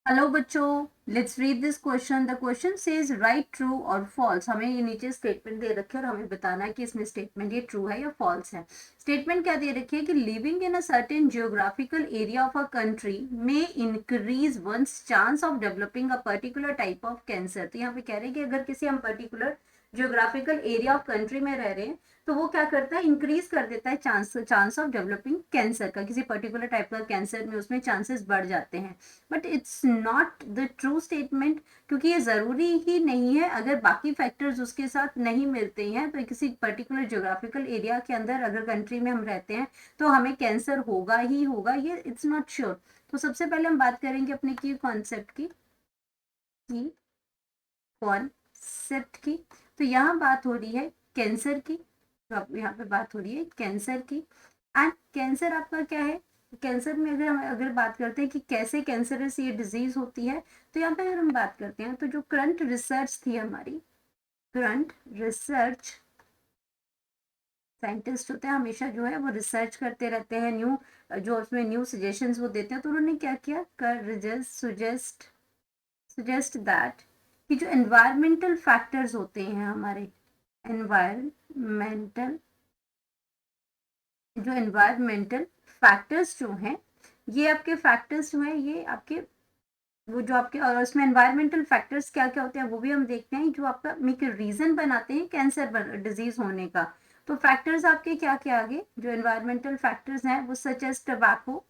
Hello बच्चों, let's read this question. The question says right true और false. हमें ये नीचे स्टेटमेंट दे रखे हैं और हमें बताना है कि इसमें स्टेटमेंट ये ट्रू है या फॉल्स है। स्टेटमेंट क्या दे रखी है कि living in a certain geographical area of a country में increase one's chance of developing a particular type of cancer. तो यहाँ पे कह रहे हैं कि अगर किसी हम particular geographical area of country में रह रहे हैं तो वो क्या करता है, इंक्रीज कर देता है चांस ऑफ डेवलपिंग कैंसर का। किसी पर्टिकुलर टाइप का कैंसर में उसमें चांसेस बढ़ जाते हैं। But it's not the true statement, क्योंकि ये जरूरी ही नहीं है। अगर बाकी फैक्टर्स उसके साथ नहीं मिलते हैं तो किसी पर्टिकुलर ज्योग्राफिकल एरिया के अंदर अगर कंट्री में हम रहते हैं तो हमें कैंसर होगा ही होगा, ये इट्स नॉट श्योर। तो सबसे पहले हम बात करेंगे अपने की कॉन्सेप्ट की कॉन्सेप्ट की। तो यहाँ बात हो रही है कैंसर की। तो अब यहाँ पे बात हो रही है कैंसर की। एंड कैंसर आपका क्या है? कैंसर में अगर हम बात करते हैं कि कैसे कैंसरस ये डिजीज होती है, तो यहाँ पे अगर हम बात करते हैं तो जो करंट रिसर्च थी हमारी, करंट रिसर्च साइंटिस्ट होते हैं हमेशा जो है वो रिसर्च करते रहते हैं, न्यू जो उसमें न्यू सजेशंस वो देते हैं। तो उन्होंने क्या किया, कर सुजेस्ट दैट कि जो एनवायरमेंटल फैक्टर्स होते हैं हमारे, एनवायरमेंटल जो एनवायरमेंटल फैक्टर्स जो हैं, ये आपके फैक्टर्स जो हैं ये आपके वो जो आपके, और उसमें एनवायरमेंटल फैक्टर्स क्या क्या होते हैं वो भी हम देखते हैं, जो आपका मेक रीजन बनाते हैं कैंसर डिजीज होने का। तो फैक्टर्स आपके क्या क्या आगे जो एनवायरमेंटल फैक्टर्स हैं वो सच एज टोबैको।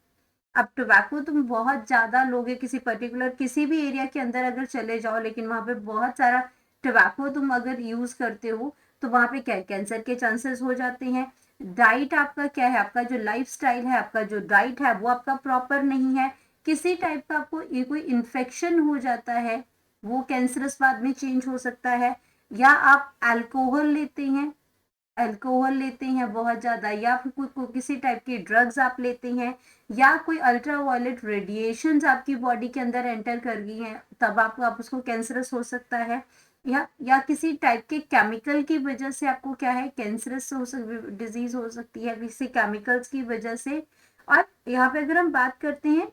अब टोबैको तुम बहुत ज्यादा लोगे किसी पर्टिकुलर किसी भी एरिया के अंदर अगर चले जाओ, लेकिन वहां पे बहुत सारा टोबैको तुम अगर यूज करते हो तो वहां पे क्या कैंसर के चांसेस हो जाते हैं। डाइट आपका क्या है, आपका जो लाइफ स्टाइल है, आपका जो डाइट है वो आपका प्रॉपर नहीं है, किसी टाइप का आपको ये कोई इन्फेक्शन हो जाता है, वो कैंसरस बाद में चेंज हो सकता है। या आप अल्कोहल लेते हैं, अल्कोहल लेते हैं बहुत ज्यादा, या फिर किसी टाइप की ड्रग्स आप लेते हैं, या कोई अल्ट्रा वायलेट रेडिएशन आपकी बॉडी के अंदर एंटर कर गई हैं, तब आपको आप उसको कैंसरस हो सकता है। या किसी टाइप के केमिकल की वजह से आपको क्या है कैंसरस हो डिजीज हो सकती है किसी केमिकल्स की वजह से। और यहाँ पे अगर हम बात करते हैं,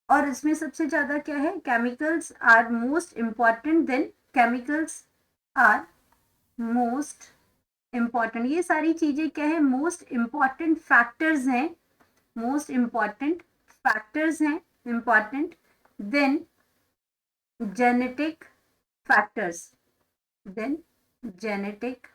और इसमें सबसे ज्यादा क्या है, chemicals are most important then chemicals are most important, ये सारी चीजें क्या है, मोस्ट इम्पॉर्टेंट फैक्टर्स हैं, मोस्ट इम्पॉर्टेंट फैक्टर्स हैं, important then genetic factors, then genetic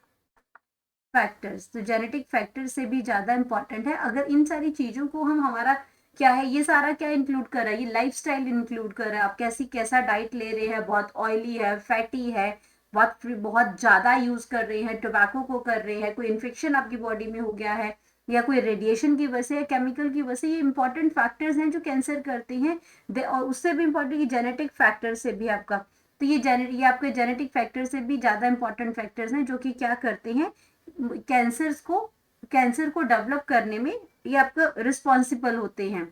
factors. तो जेनेटिक फैक्टर से भी ज्यादा इंपॉर्टेंट है। अगर इन सारी चीजों को हम हमारा क्या है, ये सारा क्या इंक्लूड कर रहा है, ये लाइफस्टाइल इंक्लूड कर रहा है, आप कैसा डाइट ले रहे हैं, बहुत ऑयली है, फैटी है, बहुत बहुत ज्यादा यूज कर रहे हैं, टोबैको को कर रहे हैं, कोई इन्फेक्शन आपकी बॉडी में हो गया है, या कोई रेडिएशन की वजह से या केमिकल की वजह से, ये इंपॉर्टेंट फैक्टर्स हैं जो कैंसर करते हैं। और उससे भी इंपॉर्टेंट ये जेनेटिक फैक्टर से भी आपका, तो ये आपके जेनेटिक फैक्टर से भी ज्यादा इंपॉर्टेंट फैक्टर्स हैं जो कि क्या करते हैं, कैंसर को डेवलप करने में ये आपका रिस्पॉन्सिबल होते हैं।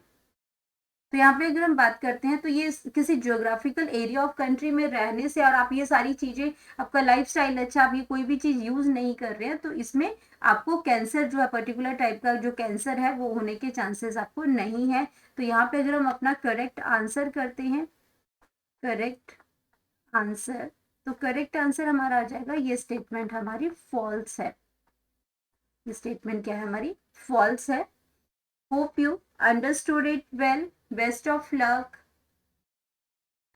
तो यहाँ पे अगर हम बात करते हैं तो ये किसी ज्योग्राफिकल एरिया ऑफ कंट्री में रहने से, और आप ये सारी चीजें, आपका लाइफस्टाइल अच्छा, आप ये कोई भी चीज यूज नहीं कर रहे हैं, तो इसमें आपको कैंसर जो है पर्टिकुलर टाइप का जो कैंसर है वो होने के चांसेस आपको नहीं है। तो यहाँ पे अगर हम अपना करेक्ट आंसर करते हैं, करेक्ट आंसर, तो करेक्ट आंसर हमारा आ जाएगा, ये स्टेटमेंट हमारी फॉल्स है। ये स्टेटमेंट क्या है हमारी, फॉल्स है। Hope you understood it well, best of luck.